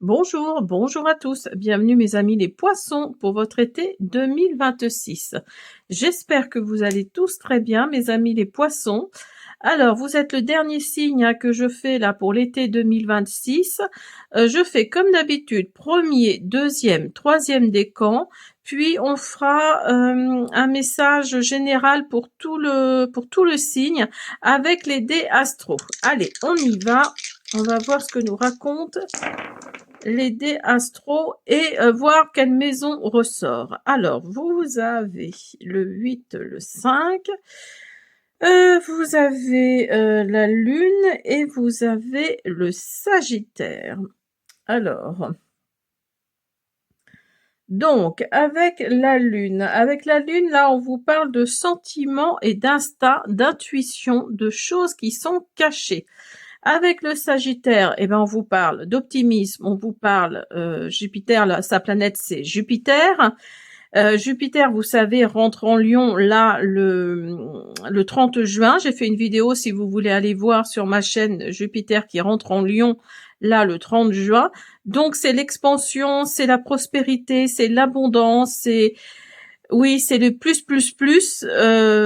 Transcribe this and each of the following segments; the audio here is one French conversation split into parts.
Bonjour, bonjour à tous. Bienvenue mes amis les poissons pour votre été 2026. J'espère que vous allez tous très bien mes amis les poissons. Alors, vous êtes le dernier signe que je fais là pour l'été 2026. Je fais comme d'habitude, premier, deuxième, troisième décan, puis on fera un message général pour tout le signe avec les dés astro. Allez, on y va. On va voir ce que nous raconte les dés astro et voir quelle maison ressort. Alors, vous avez le 8, le 5, vous avez la lune et vous avez le sagittaire. Alors, donc, avec la lune, là, on vous parle de sentiments et d'instinct, d'intuition, de choses qui sont cachées. Avec le Sagittaire, eh ben, on vous parle d'optimisme, on vous parle Jupiter, là, sa planète c'est Jupiter. Jupiter, vous savez, rentre en Lion là le 30 juin. J'ai fait une vidéo si vous voulez aller voir sur ma chaîne Jupiter qui rentre en Lion là le 30 juin. Donc c'est l'expansion, c'est la prospérité, c'est l'abondance, c'est oui, c'est le plus.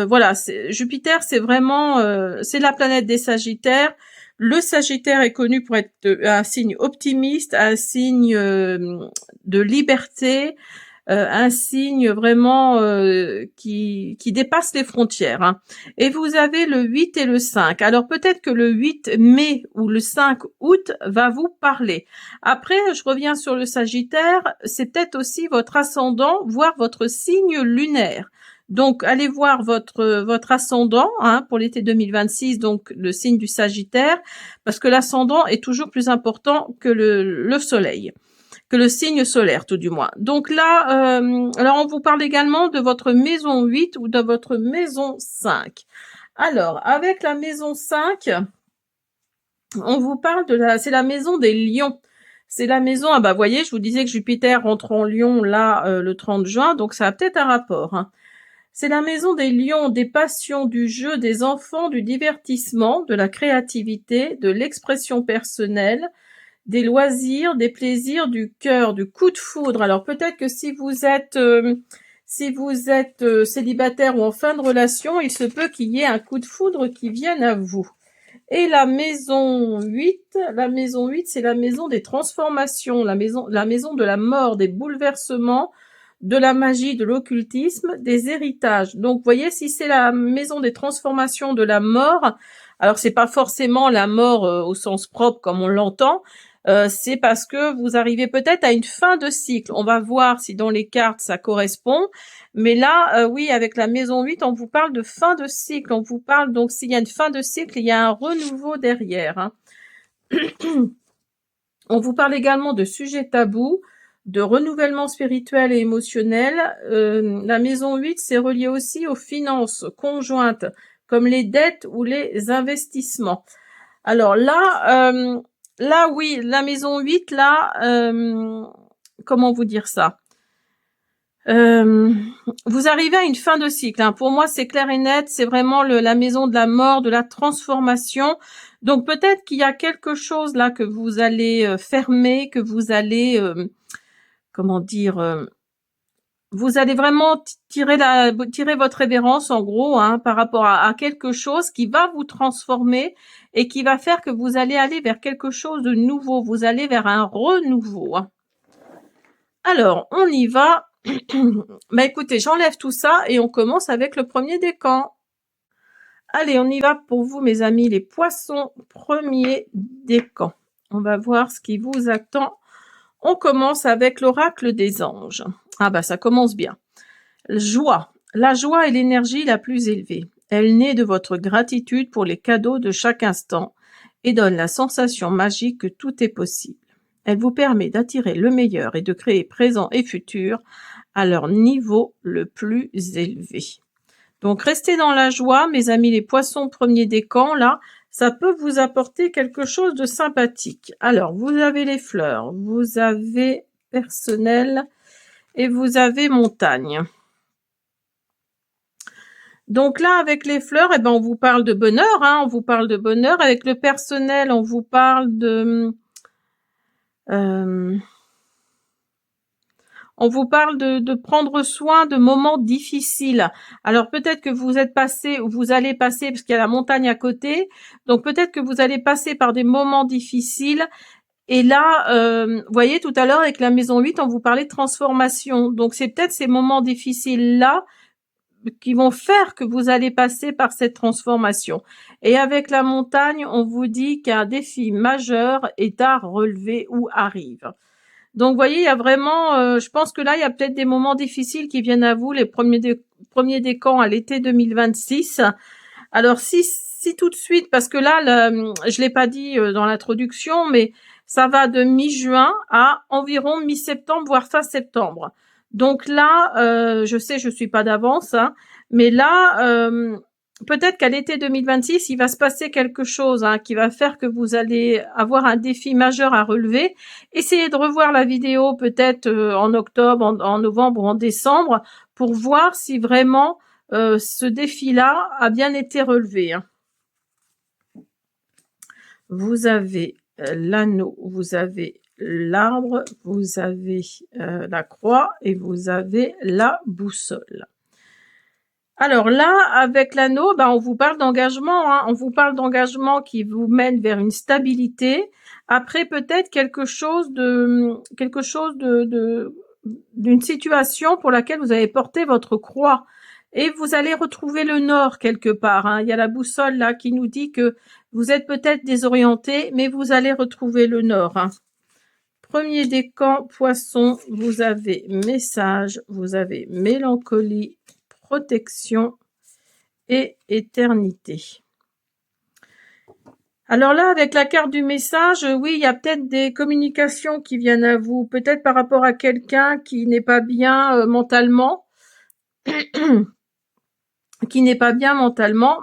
Voilà, Jupiter, c'est vraiment c'est la planète des Sagittaires. Le Sagittaire est connu pour être un signe optimiste, un signe de liberté, un signe vraiment qui dépasse les frontières. Hein. Et vous avez le 8 et le 5. Alors peut-être que le 8 mai ou le 5 août va vous parler. Après, je reviens sur le Sagittaire, c'est peut-être aussi votre ascendant, voire votre signe lunaire. Donc, allez voir votre ascendant hein, pour l'été 2026, donc le signe du Sagittaire, parce que l'ascendant est toujours plus important que le soleil, que le signe solaire tout du moins. Donc là, alors on vous parle également de votre maison 8 ou de votre maison 5. Alors, avec la maison 5, on vous parle c'est la maison des lions. C'est la maison, ah bah vous voyez, je vous disais que Jupiter rentre en Lion là le 30 juin, donc ça a peut-être un rapport. Hein. C'est la maison des lions, des passions, du jeu, des enfants, du divertissement, de la créativité, de l'expression personnelle, des loisirs, des plaisirs, du cœur, du coup de foudre. Alors peut-être que si vous êtes célibataire ou en fin de relation, il se peut qu'il y ait un coup de foudre qui vienne à vous. Et la maison 8, c'est la maison des transformations, la maison de la mort, des bouleversements, de la magie, de l'occultisme, des héritages. Donc, vous voyez, si c'est la maison des transformations, de la mort, alors c'est pas forcément la mort au sens propre comme on l'entend, c'est parce que vous arrivez peut-être à une fin de cycle. On va voir si dans les cartes ça correspond. Mais là, oui, avec la maison 8, on vous parle de fin de cycle. On vous parle donc s'il y a une fin de cycle, il y a un renouveau derrière. Hein. On vous parle également de sujets tabous, de renouvellement spirituel et émotionnel. La maison 8, c'est relié aussi aux finances conjointes, comme les dettes ou les investissements. Alors là, oui, la maison 8, là, comment vous dire ça vous arrivez à une fin de cycle. Hein. Pour moi, c'est clair et net. C'est vraiment la maison de la mort, de la transformation. Donc peut-être qu'il y a quelque chose là que vous allez fermer, que vous allez, comment dire, vous allez vraiment tirer votre révérence en gros hein, par rapport à quelque chose qui va vous transformer et qui va faire que vous allez aller vers quelque chose de nouveau. Vous allez vers un renouveau. Hein. Alors, on y va. Bah écoutez, j'enlève tout ça et on commence avec le premier décan. Allez, on y va pour vous, mes amis, les poissons, premier décan. On va voir ce qui vous attend. On commence avec l'oracle des anges. Ah bah ça commence bien. Joie. La joie est l'énergie la plus élevée. Elle naît de votre gratitude pour les cadeaux de chaque instant et donne la sensation magique que tout est possible. Elle vous permet d'attirer le meilleur et de créer présent et futur à leur niveau le plus élevé. Donc restez dans la joie, mes amis les poissons premier décan, là, ça peut vous apporter quelque chose de sympathique. Alors, vous avez les fleurs, vous avez personnel et vous avez montagne. Donc là, avec les fleurs, eh ben, on vous parle de bonheur, hein, on vous parle de bonheur. Avec le personnel, on vous parle de On vous parle de prendre soin de moments difficiles. Alors peut-être que vous êtes passé ou vous allez passer, parce qu'il y a la montagne à côté, donc peut-être que vous allez passer par des moments difficiles. Et là, vous voyez tout à l'heure avec la maison 8, on vous parlait de transformation. Donc c'est peut-être ces moments difficiles-là qui vont faire que vous allez passer par cette transformation. Et avec la montagne, on vous dit qu'un défi majeur est à relever ou arrive. Donc, vous voyez, il y a vraiment, je pense que là, il y a peut-être des moments difficiles qui viennent à vous, les premiers décans à l'été 2026. Alors, si tout de suite, parce que là, je l'ai pas dit dans l'introduction, mais ça va de mi-juin à environ mi-septembre, voire fin septembre. Donc là, je sais, je suis pas d'avance, hein, mais là, peut-être qu'à l'été 2026, il va se passer quelque chose qui va faire que vous allez avoir un défi majeur à relever. Essayez de revoir la vidéo peut-être en octobre, en novembre ou en décembre pour voir si vraiment ce défi-là a bien été relevé. Vous avez l'anneau, vous avez l'arbre, vous avez la croix et vous avez la boussole. Alors là, avec l'anneau, on vous parle d'engagement, on vous parle d'engagement qui vous mène vers une stabilité. Après, peut-être quelque chose d'une situation pour laquelle vous avez porté votre croix. Et vous allez retrouver le nord quelque part. Il y a la boussole là qui nous dit que vous êtes peut-être désorienté, mais vous allez retrouver le nord. Premier décan, poisson, vous avez message, vous avez mélancolie, protection et éternité. Alors là, avec la carte du message, oui, il y a peut-être des communications qui viennent à vous, peut-être par rapport à quelqu'un qui n'est pas bien mentalement,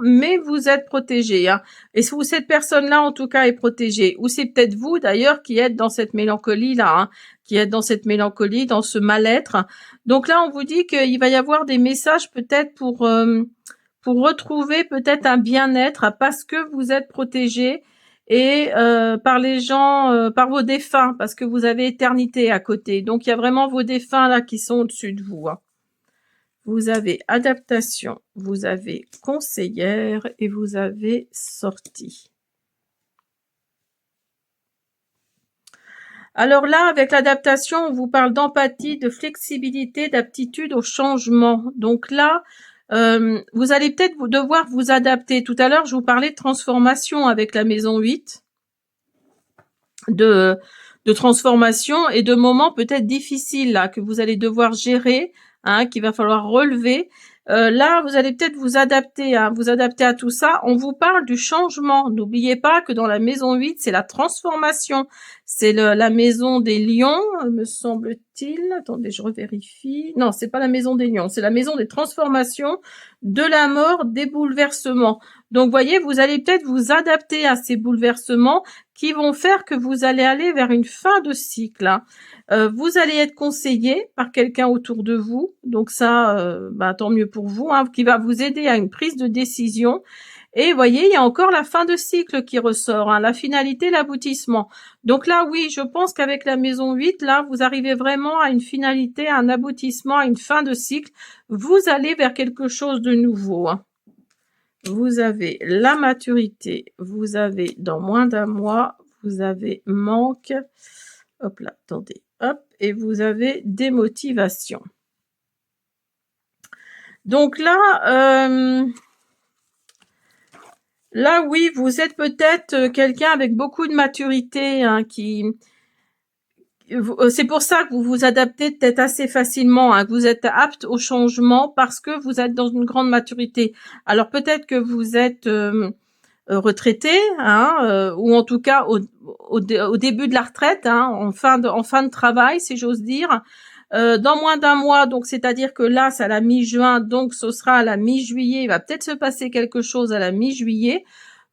mais vous êtes protégé. Et si cette personne-là, en tout cas, est protégée, ou c'est peut-être vous, d'ailleurs, qui êtes dans cette mélancolie-là, qui êtes dans cette mélancolie, dans ce mal-être. Donc là, on vous dit qu'il va y avoir des messages peut-être pour retrouver peut-être un bien-être parce que vous êtes protégé et par les gens, par vos défunts, parce que vous avez éternité à côté. Donc il y a vraiment vos défunts là qui sont au-dessus de vous. Vous avez adaptation, vous avez conseillère et vous avez sortie. Alors là, avec l'adaptation, on vous parle d'empathie, de flexibilité, d'aptitude au changement. Donc là, vous allez peut-être devoir vous adapter. Tout à l'heure, je vous parlais de transformation avec la maison 8, de transformation et de moments peut-être difficiles là que vous allez devoir gérer, qu'il va falloir relever. Là, vous allez peut-être vous adapter à tout ça. On vous parle du changement. N'oubliez pas que dans la maison 8, c'est la transformation. C'est la maison des lions, me semble-t-il. Attendez, je revérifie. Non, c'est pas la maison des lions. C'est la maison des transformations, de la mort, des bouleversements. Donc, voyez, vous allez peut-être vous adapter à ces bouleversements qui vont faire que vous allez aller vers une fin de cycle. Vous allez être conseillé par quelqu'un autour de vous. Donc ça, tant mieux pour vous, qui va vous aider à une prise de décision. Et voyez, il y a encore la fin de cycle qui ressort, la finalité, l'aboutissement. Donc là, oui, je pense qu'avec la maison 8, là, vous arrivez vraiment à une finalité, à un aboutissement, à une fin de cycle. Vous allez vers quelque chose de nouveau. Vous avez la maturité, vous avez dans moins d'un mois, vous avez manque, hop là, attendez, hop, et vous avez démotivation. Donc là, oui, vous êtes peut-être quelqu'un avec beaucoup de maturité, c'est pour ça que vous vous adaptez peut-être assez facilement, que vous êtes apte au changement parce que vous êtes dans une grande maturité. Alors peut-être que vous êtes retraité, ou en tout cas au début de la retraite, en fin de travail, si j'ose dire. Dans moins d'un mois, donc c'est-à-dire que là, c'est à la mi-juin, donc ce sera à la mi-juillet. Il va peut-être se passer quelque chose à la mi-juillet.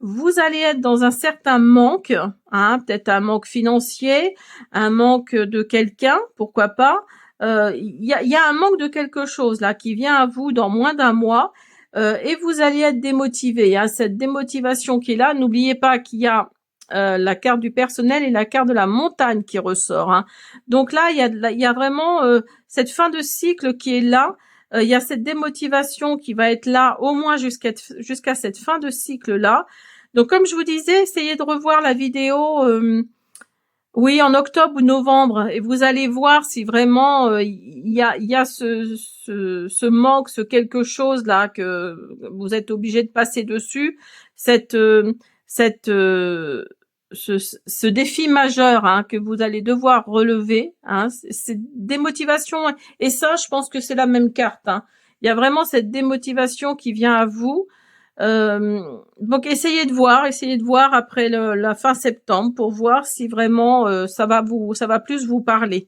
Vous allez être dans un certain manque, peut-être un manque financier, un manque de quelqu'un, pourquoi pas. Il y a un manque de quelque chose là qui vient à vous dans moins d'un mois et vous allez être démotivé. Cette démotivation qui est là, n'oubliez pas qu'il y a la carte du personnel et la carte de la montagne qui ressort, hein. Donc là, il y a vraiment cette fin de cycle qui est là. Il y a cette démotivation qui va être là au moins jusqu'à cette fin de cycle-là. Donc comme je vous disais, essayez de revoir la vidéo oui, en octobre ou novembre, et vous allez voir si vraiment il y a ce manque, ce quelque chose là que vous êtes obligé de passer dessus, cette cette ce défi majeur hein, que vous allez devoir relever. Hein, c'est démotivation et ça, je pense que c'est la même carte. Hein. Il y a vraiment cette démotivation qui vient à vous. Donc essayez de voir après la fin septembre pour voir si vraiment ça va plus vous parler.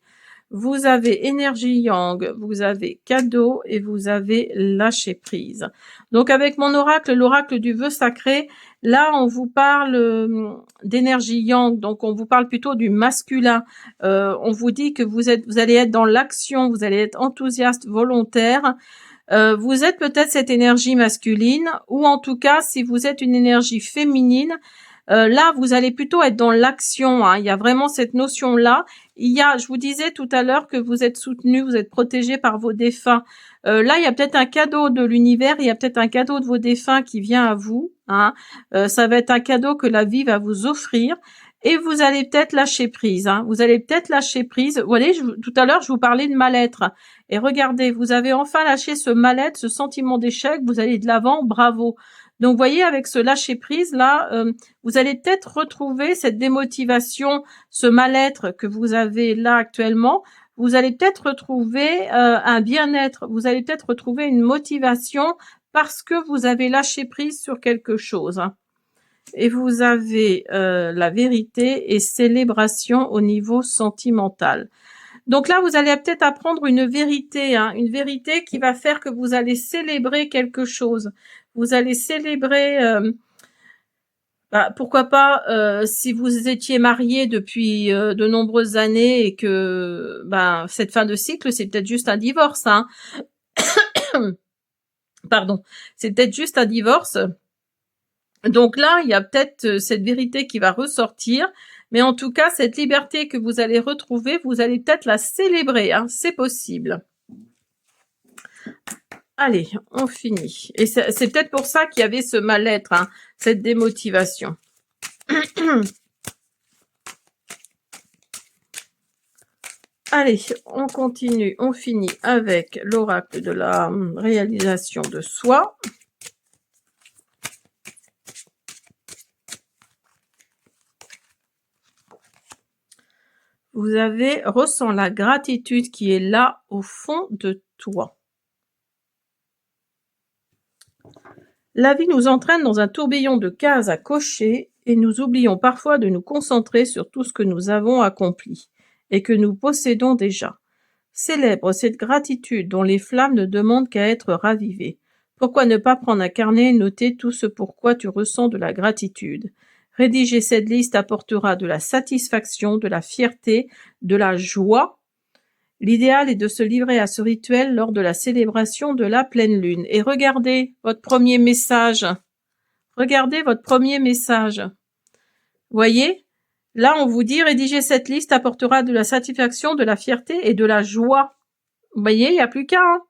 Vous avez énergie yang, vous avez cadeau et vous avez lâcher prise. Donc avec mon oracle, l'oracle du vœu sacré, là on vous parle d'énergie yang, donc on vous parle plutôt du masculin. On vous dit que vous allez être dans l'action, vous allez être enthousiaste, volontaire. Vous êtes peut-être cette énergie masculine ou en tout cas si vous êtes une énergie féminine, là vous allez plutôt être dans l'action. Hein. Il y a vraiment cette notion-là. Je vous disais tout à l'heure que vous êtes soutenu, vous êtes protégé par vos défunts. Là il y a peut-être un cadeau de l'univers, il y a peut-être un cadeau de vos défunts qui vient à vous. Hein. Ça va être un cadeau que la vie va vous offrir. Et vous allez peut-être lâcher prise. Hein. Vous allez peut-être lâcher prise. Vous voyez, tout à l'heure, je vous parlais de mal-être. Et regardez, vous avez enfin lâché ce mal-être, ce sentiment d'échec. Vous allez de l'avant, bravo. Donc, vous voyez, avec ce lâcher prise là, vous allez peut-être retrouver cette démotivation, ce mal-être que vous avez là actuellement. Vous allez peut-être retrouver un bien-être. Vous allez peut-être retrouver une motivation parce que vous avez lâché prise sur quelque chose. Hein. Et vous avez la vérité et célébration au niveau sentimental. Donc là, vous allez peut-être apprendre une vérité, hein, une vérité qui va faire que vous allez célébrer quelque chose. Vous allez célébrer, pourquoi pas, si vous étiez marié depuis de nombreuses années et que cette fin de cycle, c'est peut-être juste un divorce. Hein. Pardon, c'est peut-être juste un divorce. Donc là, il y a peut-être cette vérité qui va ressortir, mais en tout cas, cette liberté que vous allez retrouver, vous allez peut-être la célébrer, hein, c'est possible. Allez, on finit. Et c'est peut-être pour ça qu'il y avait ce mal-être, hein, cette démotivation. Allez, on continue, on finit avec l'oracle de la réalisation de soi. Vous avez ressent la gratitude qui est là au fond de toi. La vie nous entraîne dans un tourbillon de cases à cocher et nous oublions parfois de nous concentrer sur tout ce que nous avons accompli et que nous possédons déjà. Célèbre cette gratitude dont les flammes ne demandent qu'à être ravivées. Pourquoi ne pas prendre un carnet et noter tout ce pourquoi tu ressens de la gratitude? Rédiger cette liste apportera de la satisfaction, de la fierté, de la joie. L'idéal est de se livrer à ce rituel lors de la célébration de la pleine lune. Et regardez votre premier message. Regardez votre premier message. Voyez? Là, on vous dit, rédiger cette liste apportera de la satisfaction, de la fierté et de la joie. Vous voyez, il n'y a plus qu'à. Hein.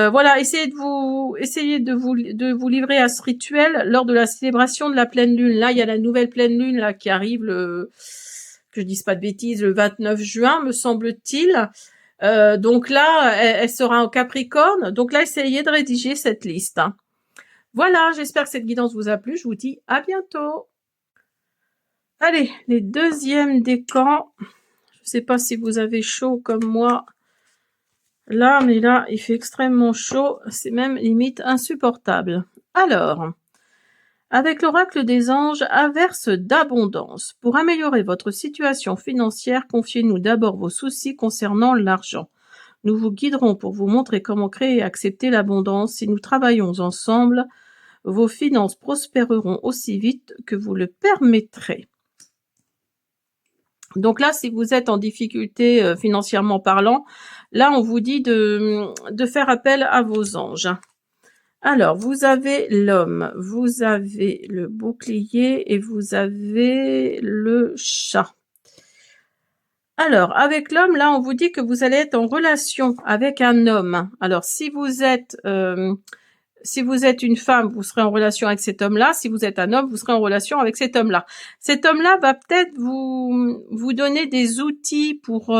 Voilà, essayez de vous livrer à ce rituel lors de la célébration de la pleine lune. Là, il y a la nouvelle pleine lune là qui arrive que je dise pas de bêtises, le 29 juin, me semble-t-il. Donc là, elle sera en Capricorne. Donc là, essayez de rédiger cette liste. Hein. Voilà, j'espère que cette guidance vous a plu. Je vous dis à bientôt. Allez, les deuxièmes décans. Je ne sais pas si vous avez chaud comme moi. Là, mais là, il fait extrêmement chaud. C'est même limite insupportable. Alors, avec l'oracle des anges, averse d'abondance. Pour améliorer votre situation financière, confiez-nous d'abord vos soucis concernant l'argent. Nous vous guiderons pour vous montrer comment créer et accepter l'abondance. Si nous travaillons ensemble, vos finances prospéreront aussi vite que vous le permettrez. Donc là, si vous êtes en difficulté financièrement parlant, là, on vous dit de faire appel à vos anges. Alors, vous avez l'homme, vous avez le bouclier et vous avez le chat. Alors, avec l'homme, là, on vous dit que vous allez être en relation avec un homme. Alors, si vous êtes une femme, vous serez en relation avec cet homme-là. Si vous êtes un homme, vous serez en relation avec cet homme-là. Cet homme-là va peut-être vous donner des outils pour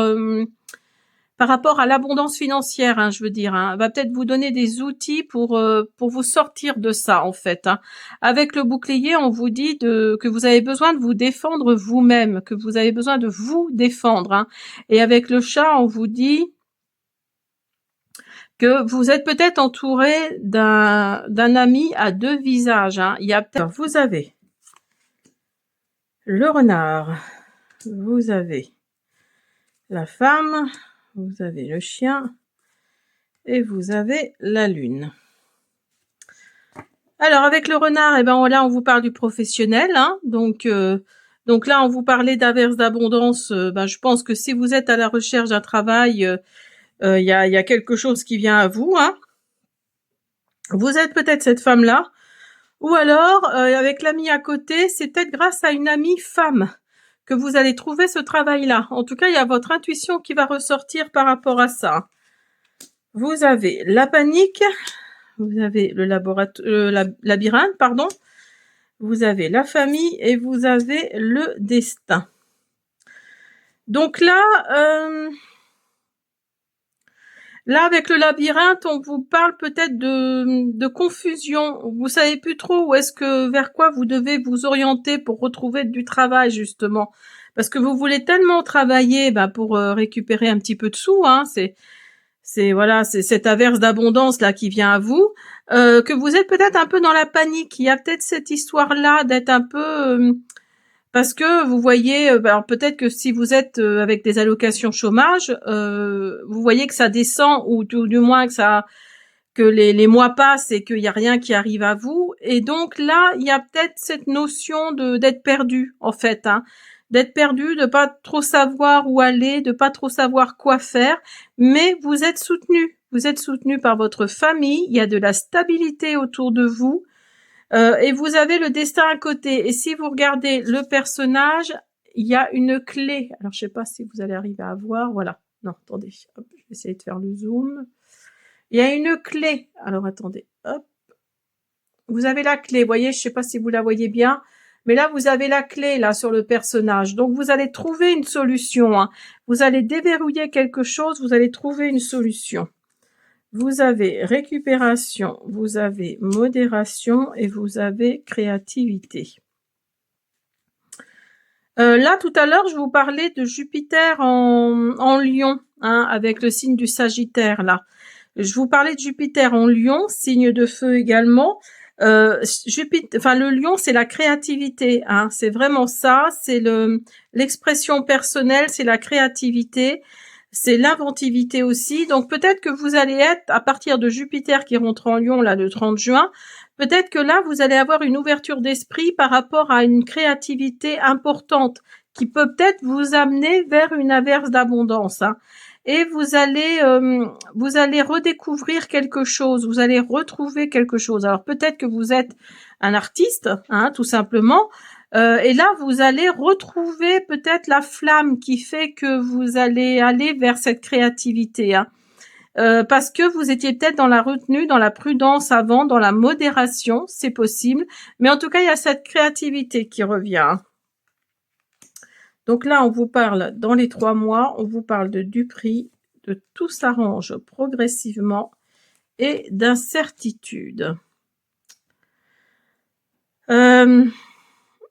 par rapport à l'abondance financière, hein, je veux dire, hein, va peut-être vous donner des outils pour vous sortir de ça, en fait. Hein. Avec le bouclier, on vous dit que vous avez besoin de vous défendre vous-même, que vous avez besoin de vous défendre. Hein. Et avec le chat, on vous dit que vous êtes peut-être entouré d'un ami à deux visages. Hein. Il y a peut-être, vous avez le renard, vous avez la femme, vous avez le chien et vous avez la lune. Alors avec le renard, eh ben là on vous parle du professionnel, hein, donc là on vous parlait d'averse d'abondance. Je pense que si vous êtes à la recherche d'un travail, il y a quelque chose qui vient à vous, hein. Vous êtes peut-être cette femme-là, ou alors avec l'ami à côté, c'est peut-être grâce à une amie femme que vous allez trouver ce travail-là. En tout cas, il y a votre intuition qui va ressortir par rapport à ça. Vous avez la panique, vous avez le labyrinthe, pardon. Vous avez la famille et vous avez le destin. Donc là, avec le labyrinthe, on vous parle peut-être de confusion. Vous savez plus trop vers quoi vous devez vous orienter pour retrouver du travail, justement. Parce que vous voulez tellement travailler pour récupérer un petit peu de sous, hein, c'est cette averse d'abondance là qui vient à vous, que vous êtes peut-être un peu dans la panique. Il y a peut-être cette histoire-là d'être un peu parce que vous voyez, alors peut-être que si vous êtes avec des allocations chômage, vous voyez que ça descend ou tout du moins que les mois passent et qu'il y a rien qui arrive à vous. Et donc là, il y a peut-être cette notion d'être perdu en fait, hein. D'être perdu, de pas trop savoir où aller, de pas trop savoir quoi faire, mais vous êtes soutenu. Vous êtes soutenu par votre famille, il y a de la stabilité autour de vous, et vous avez le destin à côté. Et si vous regardez le personnage, il y a une clé. Alors, je sais pas si vous allez arriver à voir. Voilà. Non, attendez. Hop, je vais essayer de faire le zoom. Il y a une clé. Alors, attendez. Hop. Vous avez la clé. Vous voyez, je sais pas si vous la voyez bien. Mais là, vous avez la clé, là, sur le personnage. Donc, vous allez trouver une solution. Hein. Vous allez déverrouiller quelque chose. Vous allez trouver une solution. Vous avez récupération, vous avez modération et vous avez créativité. Là, tout à l'heure, je vous parlais de Jupiter en Lion, hein, avec le signe du Sagittaire, là. Je vous parlais de Jupiter en Lion, signe de feu également. Le Lion, c'est la créativité, hein, c'est vraiment ça, c'est l'expression personnelle, c'est la créativité. C'est l'inventivité aussi. Donc peut-être que vous allez être, à partir de Jupiter qui rentre en Lion là le 30 juin, peut-être que là vous allez avoir une ouverture d'esprit par rapport à une créativité importante qui peut peut-être vous amener vers une averse d'abondance. Hein. Et vous allez redécouvrir quelque chose, vous allez retrouver quelque chose. Alors peut-être que vous êtes un artiste, hein, tout simplement. Et là, vous allez retrouver peut-être la flamme qui fait que vous allez aller vers cette créativité. Hein. Parce que vous étiez peut-être dans la retenue, dans la prudence avant, dans la modération, c'est possible. Mais en tout cas, il y a cette créativité qui revient. Hein. Donc là, on vous parle, dans les 3 mois, on vous parle du prix, de tout s'arrange progressivement et d'incertitude.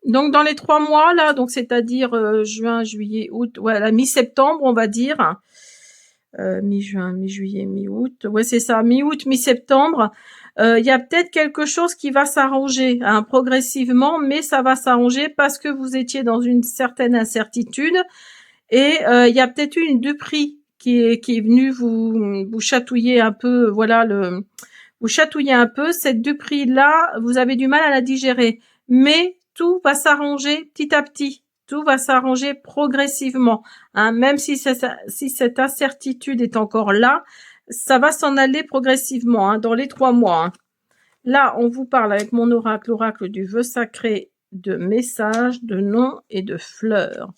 Donc dans les 3 mois là, donc c'est-à-dire juin, juillet, août, la mi-septembre on va dire, mi-juin, mi-juillet, mi-août, ouais c'est ça, mi-août, mi-septembre, il y a peut-être quelque chose qui va s'arranger, hein, progressivement, mais ça va s'arranger parce que vous étiez dans une certaine incertitude et il y a peut-être eu une duperie qui est venue vous chatouiller un peu, vous chatouiller un peu. Cette duperie là, vous avez du mal à la digérer, mais tout va s'arranger petit à petit. Tout va s'arranger progressivement. Hein. Même si cette incertitude est encore là, ça va s'en aller progressivement, hein, dans les 3 mois. Hein. Là, on vous parle avec mon oracle, l'oracle du vœu sacré, de messages, de noms et de fleurs.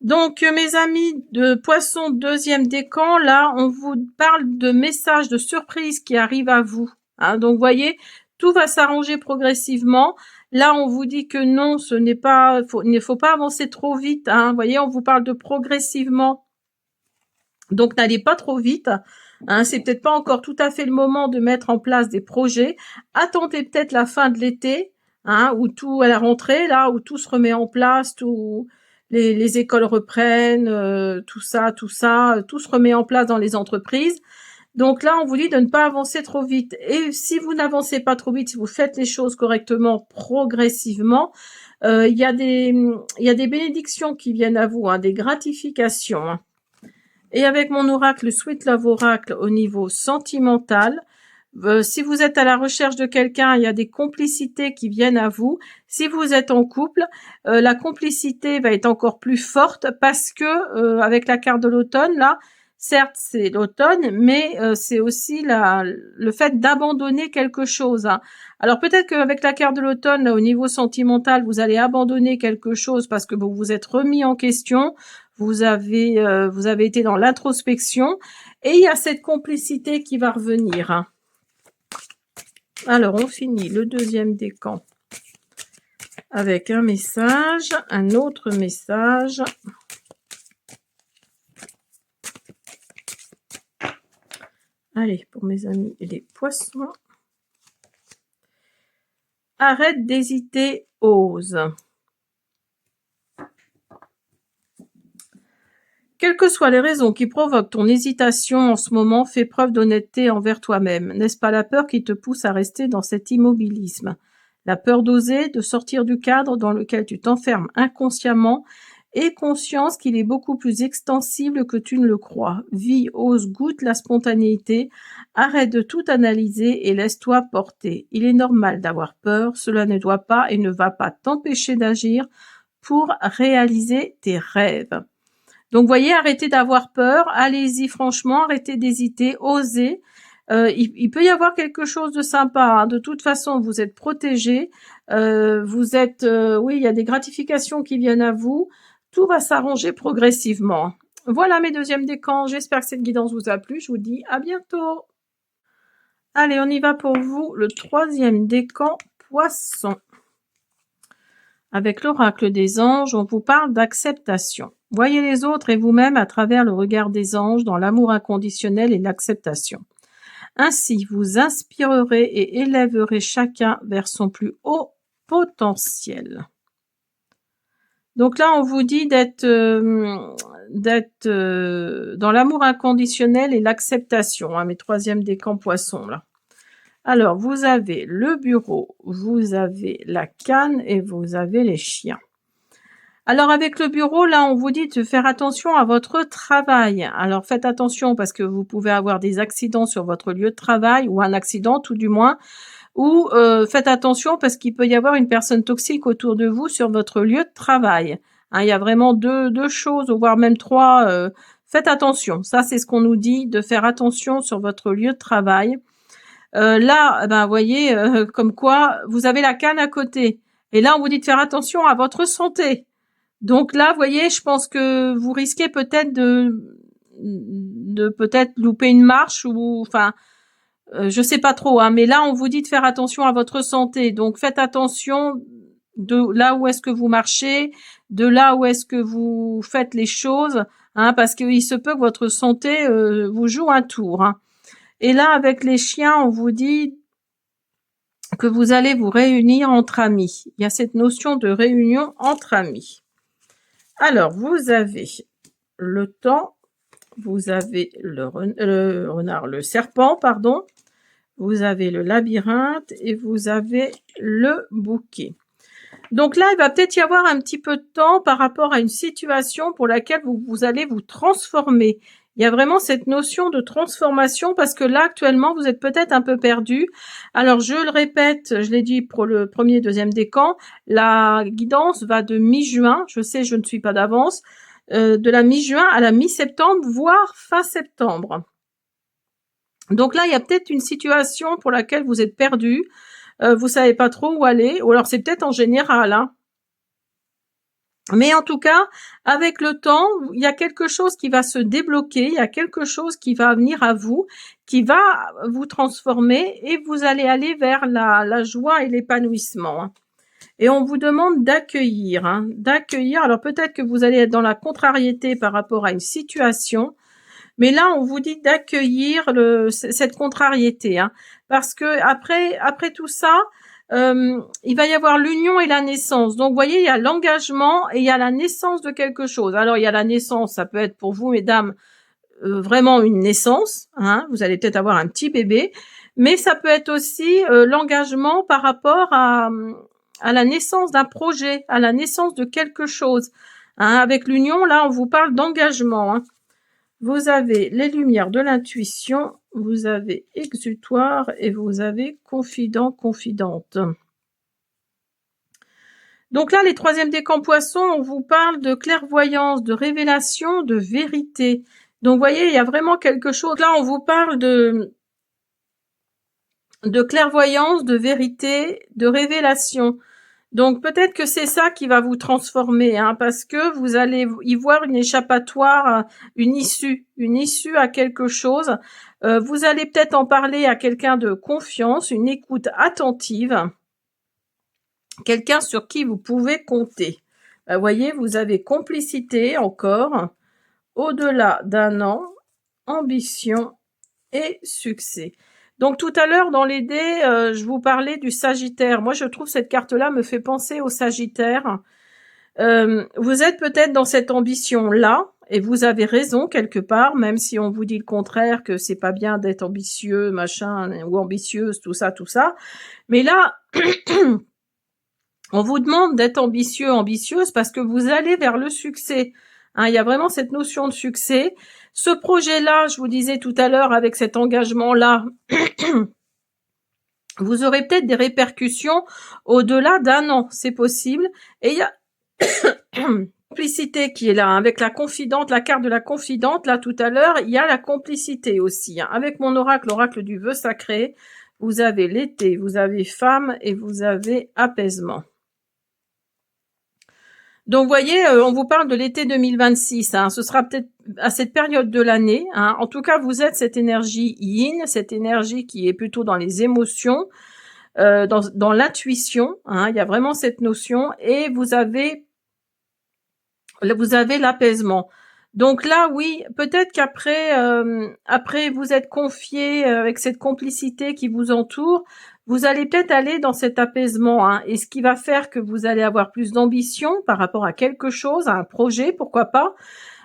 Donc, mes amis de Poisson, deuxième décan, là, on vous parle de messages, de surprises qui arrivent à vous. Hein. Donc, voyez, tout va s'arranger progressivement. Là, on vous dit que non, ce n'est pas, il ne faut pas avancer trop vite. Hein. Voyez, on vous parle de progressivement. Donc, n'allez pas trop vite. Hein. C'est peut-être pas encore tout à fait le moment de mettre en place des projets. Attendez peut-être la fin de l'été, hein, où tout à la rentrée, là, où tout se remet en place, tout les écoles reprennent, tout ça, tout se remet en place dans les entreprises. Donc là, on vous dit de ne pas avancer trop vite. Et si vous n'avancez pas trop vite, si vous faites les choses correctement, progressivement, il y a des bénédictions qui viennent à vous, hein, des gratifications. Hein. Et avec mon oracle, le Sweet Love Oracle au niveau sentimental, si vous êtes à la recherche de quelqu'un, il y a des complicités qui viennent à vous. Si vous êtes en couple, la complicité va être encore plus forte parce que avec la carte de l'automne, là, certes c'est l'automne, mais c'est aussi le fait d'abandonner quelque chose. Hein. Alors peut-être qu'avec la carte de l'automne, au niveau sentimental, vous allez abandonner quelque chose parce que vous vous êtes remis en question, vous avez été dans l'introspection et il y a cette complicité qui va revenir. Hein. Alors, on finit le deuxième décan avec un message, un autre message. Allez, pour mes amis les poissons. Arrête d'hésiter, ose. Quelles que soient les raisons qui provoquent ton hésitation en ce moment, fais preuve d'honnêteté envers toi-même. N'est-ce pas la peur qui te pousse à rester dans cet immobilisme? La peur d'oser, de sortir du cadre dans lequel tu t'enfermes inconsciemment, et conscience qu'il est beaucoup plus extensible que tu ne le crois. Vis, ose, goûte la spontanéité, arrête de tout analyser et laisse-toi porter. Il est normal d'avoir peur, cela ne doit pas et ne va pas t'empêcher d'agir pour réaliser tes rêves. Donc, voyez, arrêtez d'avoir peur, allez-y franchement, arrêtez d'hésiter, osez. Il peut y avoir quelque chose de sympa. Hein. De toute façon, vous êtes protégés. Oui, il y a des gratifications qui viennent à vous. Tout va s'arranger progressivement. Voilà mes deuxièmes décans. J'espère que cette guidance vous a plu. Je vous dis à bientôt. Allez, on y va pour vous. Le troisième décan, Poisson. Avec l'oracle des anges, on vous parle d'acceptation. Voyez les autres et vous-même à travers le regard des anges dans l'amour inconditionnel et l'acceptation. Ainsi, vous inspirerez et élèverez chacun vers son plus haut potentiel. Donc là, on vous dit d'être dans l'amour inconditionnel et l'acceptation, hein, mes troisièmes décans poissons là. Alors, vous avez le bureau, vous avez la canne et vous avez les chiens. Alors, avec le bureau, là, on vous dit de faire attention à votre travail. Alors, faites attention parce que vous pouvez avoir des accidents sur votre lieu de travail ou un accident tout du moins. Ou faites attention parce qu'il peut y avoir une personne toxique autour de vous sur votre lieu de travail. Hein, il y a vraiment deux choses, voire même trois. Faites attention. Ça, c'est ce qu'on nous dit, de faire attention sur votre lieu de travail. Là, ben, voyez, comme quoi, vous avez la canne à côté. Et là, on vous dit de faire attention à votre santé. Donc là, voyez, je pense que vous risquez peut-être de peut-être louper une marche ou, enfin, je sais pas trop, hein, mais là, on vous dit de faire attention à votre santé. Donc, faites attention de là où est-ce que vous marchez, de là où est-ce que vous faites les choses, hein, parce qu'il se peut que votre santé vous joue un tour. Hein. Et là, avec les chiens, on vous dit que vous allez vous réunir entre amis. Il y a cette notion de réunion entre amis. Alors, vous avez le temps, vous avez le serpent, pardon, vous avez le labyrinthe et vous avez le bouquet. Donc là, il va peut-être y avoir un petit peu de temps par rapport à une situation pour laquelle vous allez vous transformer. Il y a vraiment cette notion de transformation parce que là, actuellement, vous êtes peut-être un peu perdu. Alors, je le répète, je l'ai dit pour le premier et deuxième décan, la guidance va de mi-juin, je sais, je ne suis pas d'avance, de la mi-juin à la mi-septembre, voire fin septembre. Donc là, il y a peut-être une situation pour laquelle vous êtes perdu, vous savez pas trop où aller, ou alors c'est peut-être en général, hein. Mais en tout cas, avec le temps, il y a quelque chose qui va se débloquer, il y a quelque chose qui va venir à vous, qui va vous transformer et vous allez aller vers la joie et l'épanouissement, hein. Et on vous demande d'accueillir, hein, d'accueillir. Alors peut-être que vous allez être dans la contrariété par rapport à une situation, mais là, on vous dit d'accueillir cette contrariété, hein, parce que après tout ça, il va y avoir l'union et la naissance. Donc, vous voyez, il y a l'engagement et il y a la naissance de quelque chose. Alors, il y a la naissance, ça peut être pour vous, mesdames, vraiment une naissance, hein, vous allez peut-être avoir un petit bébé, mais ça peut être aussi l'engagement par rapport à la naissance d'un projet, à la naissance de quelque chose, hein. Avec l'union, là, on vous parle d'engagement, hein. Vous avez les lumières de l'intuition, vous avez exutoire et vous avez confident, confidente. Donc là, les troisièmes décans poissons, on vous parle de clairvoyance, de révélation, de vérité. Donc, vous voyez, il y a vraiment quelque chose. Là, on vous parle de clairvoyance, de vérité, de révélation. Donc peut-être que c'est ça qui va vous transformer, hein, parce que vous allez y voir une échappatoire, une issue à quelque chose. Vous allez peut-être en parler à quelqu'un de confiance, une écoute attentive, quelqu'un sur qui vous pouvez compter. Vous voyez, vous avez complicité encore, au-delà d'un an, ambition et succès. Donc tout à l'heure dans les dés, je vous parlais du Sagittaire. Moi, je trouve cette carte-là me fait penser au Sagittaire. Vous êtes peut-être dans cette ambition-là, et vous avez raison quelque part, même si on vous dit le contraire, que c'est pas bien d'être ambitieux, machin, ou ambitieuse, tout ça, tout ça. Mais là, on vous demande d'être ambitieux, ambitieuse, parce que vous allez vers le succès. Hein, il y a vraiment cette notion de succès. Ce projet-là, je vous disais tout à l'heure, avec cet engagement-là, vous aurez peut-être des répercussions au-delà d'un an, c'est possible. Et il y a complicité qui est là, hein, avec la confidente, la carte de la confidente, là tout à l'heure, il y a la complicité aussi, hein. Avec mon oracle, l'oracle du vœu sacré, vous avez l'été, vous avez femme et vous avez apaisement. Donc, vous voyez, on vous parle de l'été 2026. Hein, ce sera peut-être à cette période de l'année. Hein. En tout cas, vous êtes cette énergie yin, cette énergie qui est plutôt dans les émotions, dans l'intuition. Hein, il y a vraiment cette notion. Et vous avez l'apaisement. Donc là, oui, peut-être qu'après après vous êtes confié avec cette complicité qui vous entoure, vous allez peut-être aller dans cet apaisement, hein, et ce qui va faire que vous allez avoir plus d'ambition par rapport à quelque chose, à un projet, pourquoi pas.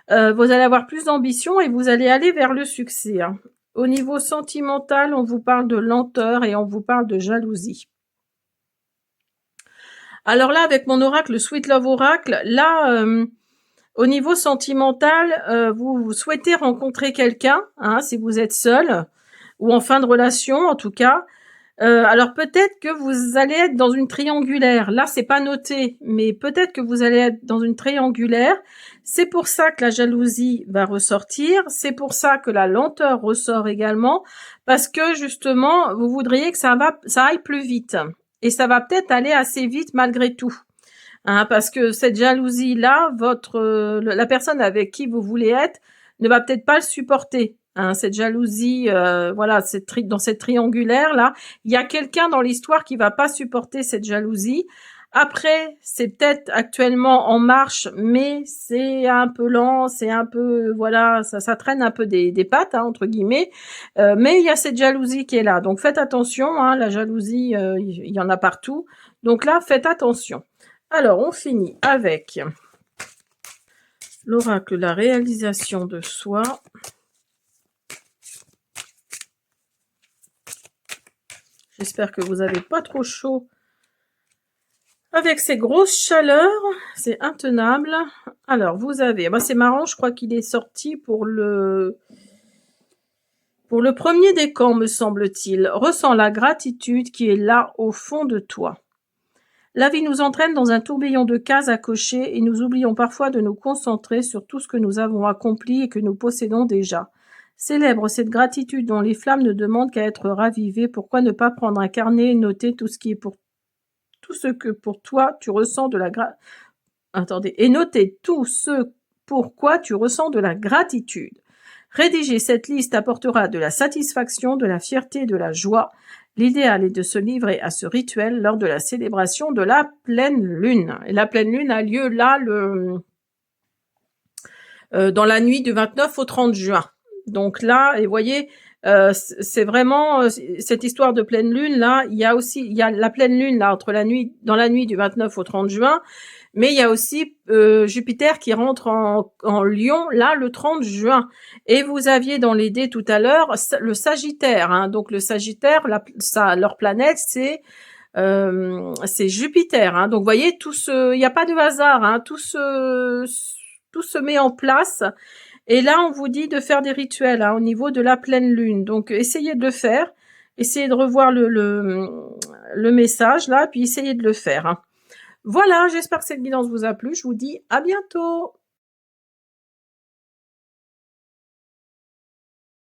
Vous allez avoir plus d'ambition et vous allez aller vers le succès, hein. Au niveau sentimental, on vous parle de lenteur et on vous parle de jalousie. Alors là, avec mon oracle, le Sweet Love Oracle, là... au niveau sentimental, vous souhaitez rencontrer quelqu'un, hein, si vous êtes seul, ou en fin de relation en tout cas. Alors peut-être que vous allez être dans une triangulaire. Là, c'est pas noté, mais peut-être que vous allez être dans une triangulaire. C'est pour ça que la jalousie va ressortir. C'est pour ça que la lenteur ressort également, parce que justement, vous voudriez que ça aille plus vite. Et ça va peut-être aller assez vite malgré tout. Hein, parce que cette jalousie-là, la personne avec qui vous voulez être ne va peut-être pas le supporter. Hein, cette jalousie, voilà, dans cette triangulaire-là, il y a quelqu'un dans l'histoire qui va pas supporter cette jalousie. Après, c'est peut-être actuellement en marche, mais c'est un peu lent, c'est un peu, voilà, ça traîne un peu des pattes, hein, entre guillemets. Mais il y a cette jalousie qui est là. Donc faites attention, hein, la jalousie, il y en a partout. Donc là, faites attention. Alors, on finit avec l'oracle, la réalisation de soi. J'espère que vous n'avez pas trop chaud avec ces grosses chaleurs. C'est intenable. Alors, vous avez... c'est marrant, je crois qu'il est sorti pour le premier décan, me semble-t-il. Ressens la gratitude qui est là au fond de toi. La vie nous entraîne dans un tourbillon de cases à cocher et nous oublions parfois de nous concentrer sur tout ce que nous avons accompli et que nous possédons déjà. Célèbre cette gratitude dont les flammes ne demandent qu'à être ravivées. Pourquoi ne pas prendre un carnet et noter tout ce que pour toi tu ressens de la et noter tout ce pourquoi tu ressens de la gratitude. Rédiger cette liste apportera de la satisfaction, de la fierté et de la joie. L'idéal est de se livrer à ce rituel lors de la célébration de la pleine lune. Et la pleine lune a lieu là dans la nuit du 29 au 30 juin. Donc là, et vous voyez, c'est vraiment cette histoire de pleine lune là. Il y a la pleine lune là dans la nuit du 29 au 30 juin, mais il y a aussi Jupiter qui rentre en Lion là le 30 juin. Et vous aviez dans les dés tout à l'heure le Sagittaire. Hein. Donc le Sagittaire, leur planète c'est Jupiter. Hein. Donc vous voyez, il n'y a pas de hasard. Hein. Tout se met en place. Et là, on vous dit de faire des rituels au niveau de la pleine lune. Donc, essayez de le faire. Essayez de revoir le message là, puis essayez de le faire. Voilà, j'espère que cette guidance vous a plu. Je vous dis à bientôt.